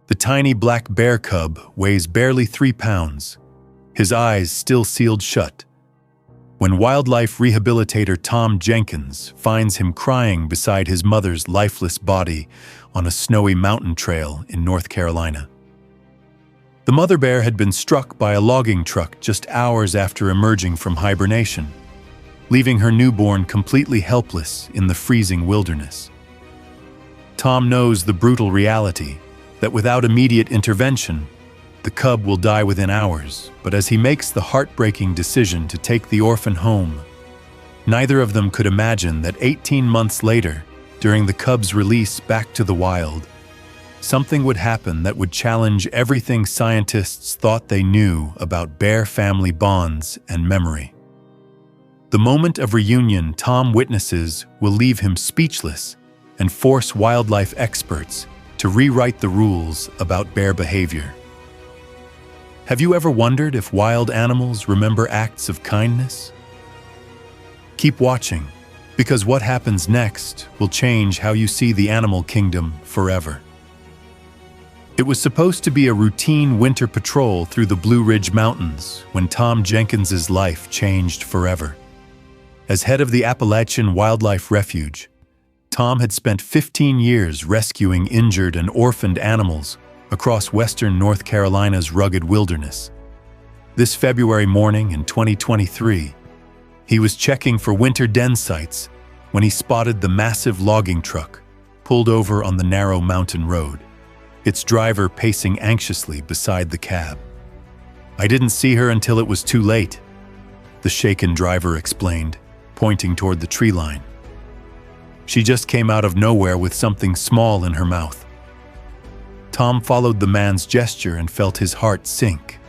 The tiny black bear cub weighs barely 3 pounds, his eyes still sealed shut. When wildlife rehabilitator Tom Jenkins finds him crying beside his mother's lifeless body on a snowy mountain trail in North Carolina. The mother bear had been struck by a logging truck just hours after emerging from hibernation, leaving her newborn completely helpless in the freezing wilderness. Tom knows the brutal reality that without immediate intervention, the cub will die within hours, but as he makes the heartbreaking decision to take the orphan home, neither of them could imagine that 18 months later, during the cub's release back to the wild, something would happen that would challenge everything scientists thought they knew about bear family bonds and memory. The moment of reunion Tom witnesses will leave him speechless and force wildlife experts to rewrite the rules about bear behavior. Have you ever wondered if wild animals remember acts of kindness? Keep watching, because what happens next will change how you see the animal kingdom forever. It was supposed to be a routine winter patrol through the Blue Ridge Mountains when Tom Jenkins's life changed forever. As head of the Appalachian Wildlife Refuge, Tom had spent 15 years rescuing injured and orphaned animals across western North Carolina's rugged wilderness. This February morning in 2023, he was checking for winter den sites when he spotted the massive logging truck pulled over on the narrow mountain road, its driver pacing anxiously beside the cab. "I didn't see her until it was too late," the shaken driver explained, pointing toward the tree line. "She just came out of nowhere with something small in her mouth." Tom followed the man's gesture and felt his heart sink.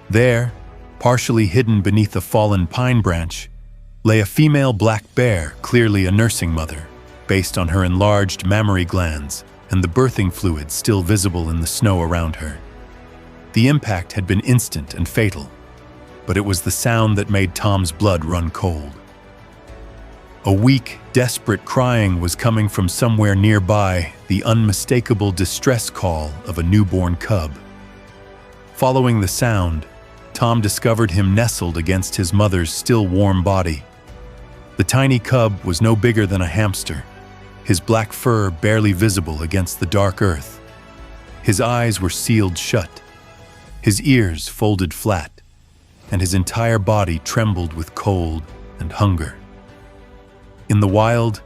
There, partially hidden beneath a fallen pine branch, lay a female black bear, clearly a nursing mother, based on her enlarged mammary glands and the birthing fluid still visible in the snow around her. The impact had been instant and fatal, but it was the sound that made Tom's blood run cold. A weak, desperate crying was coming from somewhere nearby, the unmistakable distress call of a newborn cub. Following the sound, Tom discovered him nestled against his mother's still warm body. The tiny cub was no bigger than a hamster, his black fur barely visible against the dark earth. His eyes were sealed shut, his ears folded flat, and his entire body trembled with cold and hunger. In the wild,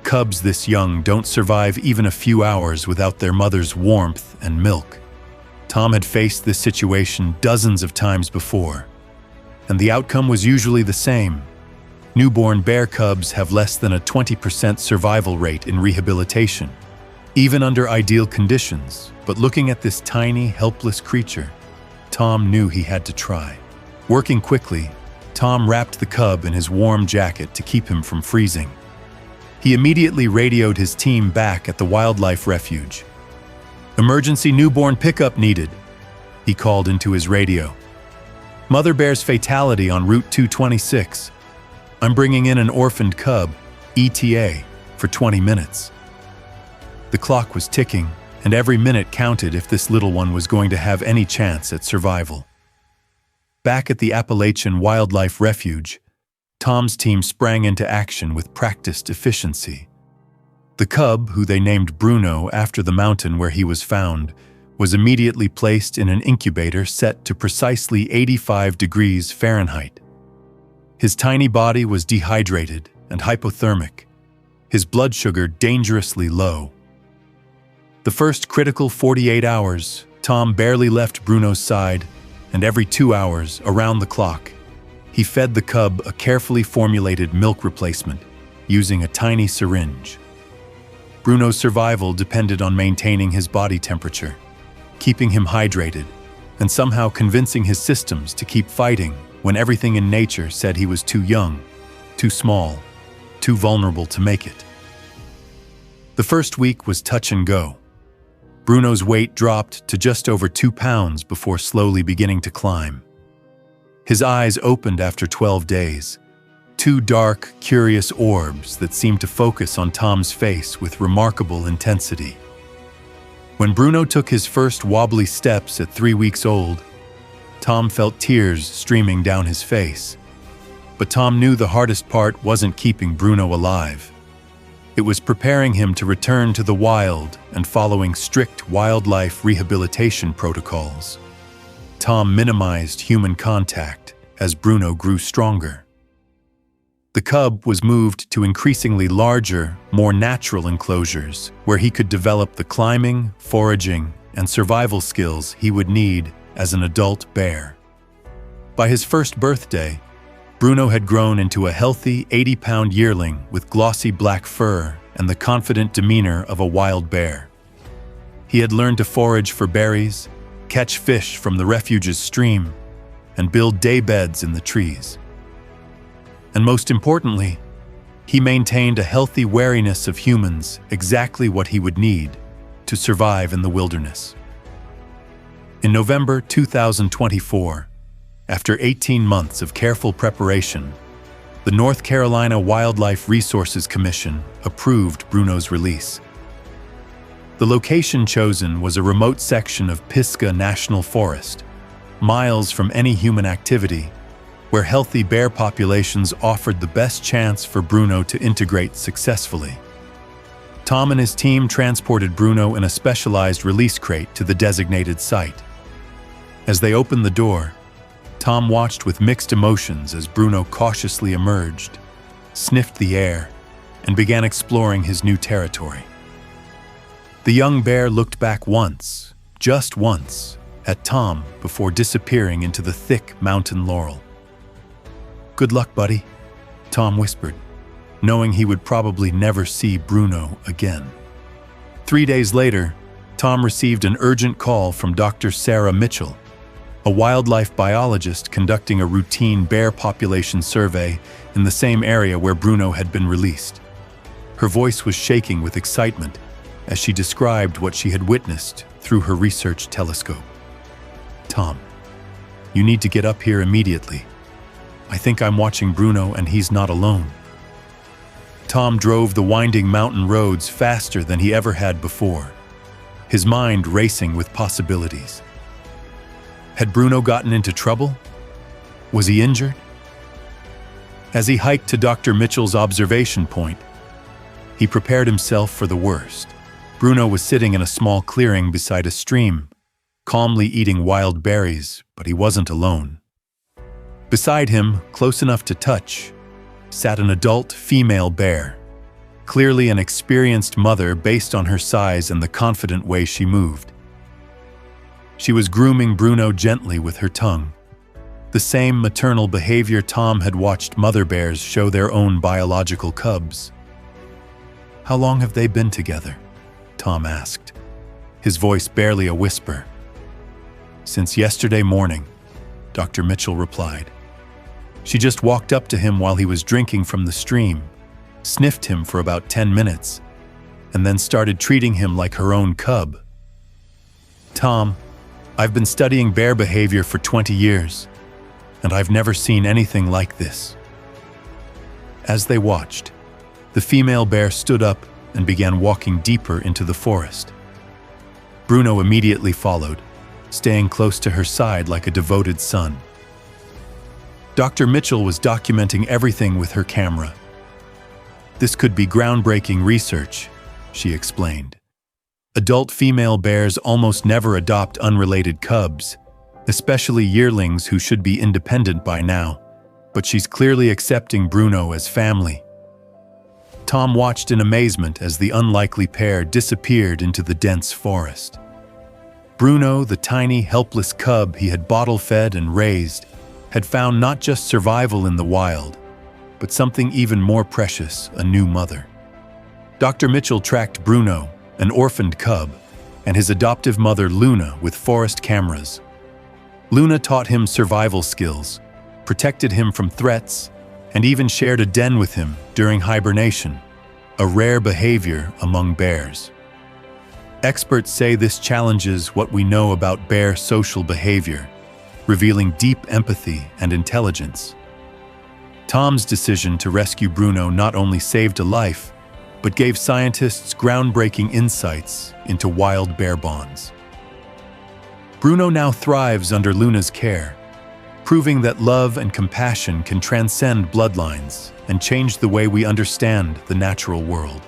cubs this young don't survive even a few hours without their mother's warmth and milk. Tom had faced this situation dozens of times before, and the outcome was usually the same. Newborn bear cubs have less than a 20% survival rate in rehabilitation, even under ideal conditions. But looking at this tiny, helpless creature, Tom knew he had to try. Working quickly, Tom wrapped the cub in his warm jacket to keep him from freezing. He immediately radioed his team back at the wildlife refuge. "Emergency newborn pickup needed," he called into his radio. "Mother bear's fatality on Route 226. I'm bringing in an orphaned cub, ETA, for 20 minutes." The clock was ticking, and every minute counted if this little one was going to have any chance at survival. Back at the Appalachian Wildlife Refuge, Tom's team sprang into action with practiced efficiency. The cub, who they named Bruno after the mountain where he was found, was immediately placed in an incubator set to precisely 85 degrees Fahrenheit. His tiny body was dehydrated and hypothermic, his blood sugar dangerously low. The first critical 48 hours, Tom barely left Bruno's side, and every 2 hours, around the clock, he fed the cub a carefully formulated milk replacement using a tiny syringe. Bruno's survival depended on maintaining his body temperature, keeping him hydrated, and somehow convincing his systems to keep fighting when everything in nature said he was too young, too small, too vulnerable to make it. The first week was touch and go. Bruno's weight dropped to just over 2 pounds before slowly beginning to climb. His eyes opened after 12 days, 2 dark, curious orbs that seemed to focus on Tom's face with remarkable intensity. When Bruno took his first wobbly steps at 3 weeks old, Tom felt tears streaming down his face. But Tom knew the hardest part wasn't keeping Bruno alive. It was preparing him to return to the wild and following strict wildlife rehabilitation protocols. Tom minimized human contact as Bruno grew stronger. The cub was moved to increasingly larger, more natural enclosures where he could develop the climbing, foraging, and survival skills he would need as an adult bear. By his first birthday, Bruno had grown into a healthy 80-pound yearling with glossy black fur and the confident demeanor of a wild bear. He had learned to forage for berries, catch fish from the refuge's stream, and build day beds in the trees. And most importantly, he maintained a healthy wariness of humans, exactly what he would need to survive in the wilderness. In November 2024, after 18 months of careful preparation, the North Carolina Wildlife Resources Commission approved Bruno's release. The location chosen was a remote section of Pisgah National Forest, miles from any human activity, where healthy bear populations offered the best chance for Bruno to integrate successfully. Tom and his team transported Bruno in a specialized release crate to the designated site. As they opened the door, Tom watched with mixed emotions as Bruno cautiously emerged, sniffed the air, and began exploring his new territory. The young bear looked back once, just once, at Tom before disappearing into the thick mountain laurel. "Good luck, buddy," Tom whispered, knowing he would probably never see Bruno again. 3 days later, Tom received an urgent call from Dr. Sarah Mitchell, a wildlife biologist conducting a routine bear population survey in the same area where Bruno had been released. Her voice was shaking with excitement as she described what she had witnessed through her research telescope. "Tom, you need to get up here immediately. I think I'm watching Bruno and he's not alone." Tom drove the winding mountain roads faster than he ever had before, his mind racing with possibilities. Had Bruno gotten into trouble? Was he injured? As he hiked to Dr. Mitchell's observation point, he prepared himself for the worst. Bruno was sitting in a small clearing beside a stream, calmly eating wild berries, but he wasn't alone. Beside him, close enough to touch, sat an adult female bear, clearly an experienced mother based on her size and the confident way she moved. She was grooming Bruno gently with her tongue, the same maternal behavior Tom had watched mother bears show their own biological cubs. "How long have they been together?" Tom asked, his voice barely a whisper. "Since yesterday morning," Dr. Mitchell replied. She just walked up to him while he was drinking from the stream, sniffed him for about 10 minutes, and then started treating him like her own cub. "Tom, I've been studying bear behavior for 20 years, and I've never seen anything like this." As they watched, the female bear stood up and began walking deeper into the forest. Bruno immediately followed, staying close to her side like a devoted son. Dr. Mitchell was documenting everything with her camera. "This could be groundbreaking research," she explained. "Adult female bears almost never adopt unrelated cubs, especially yearlings who should be independent by now, but she's clearly accepting Bruno as family." Tom watched in amazement as the unlikely pair disappeared into the dense forest. Bruno, the tiny, helpless cub he had bottle-fed and raised, had found not just survival in the wild, but something even more precious, a new mother. Dr. Mitchell tracked Bruno, an orphaned cub, and his adoptive mother Luna with forest cameras. Luna taught him survival skills, protected him from threats, and even shared a den with him during hibernation, a rare behavior among bears. Experts say this challenges what we know about bear social behavior, revealing deep empathy and intelligence. Tom's decision to rescue Bruno not only saved a life, but gave scientists groundbreaking insights into wild bear bonds. Bruno now thrives under Luna's care, proving that love and compassion can transcend bloodlines and change the way we understand the natural world.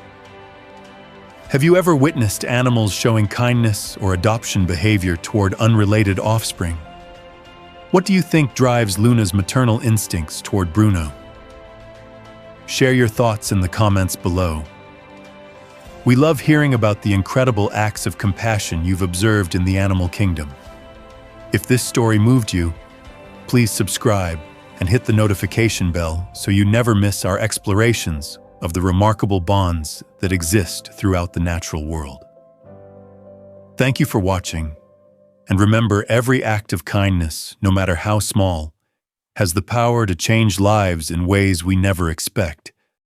Have you ever witnessed animals showing kindness or adoption behavior toward unrelated offspring? What do you think drives Luna's maternal instincts toward Bruno? Share your thoughts in the comments below. We love hearing about the incredible acts of compassion you've observed in the animal kingdom. If this story moved you, please subscribe and hit the notification bell so you never miss our explorations of the remarkable bonds that exist throughout the natural world. Thank you for watching, and remember, every act of kindness, no matter how small, has the power to change lives in ways we never expect.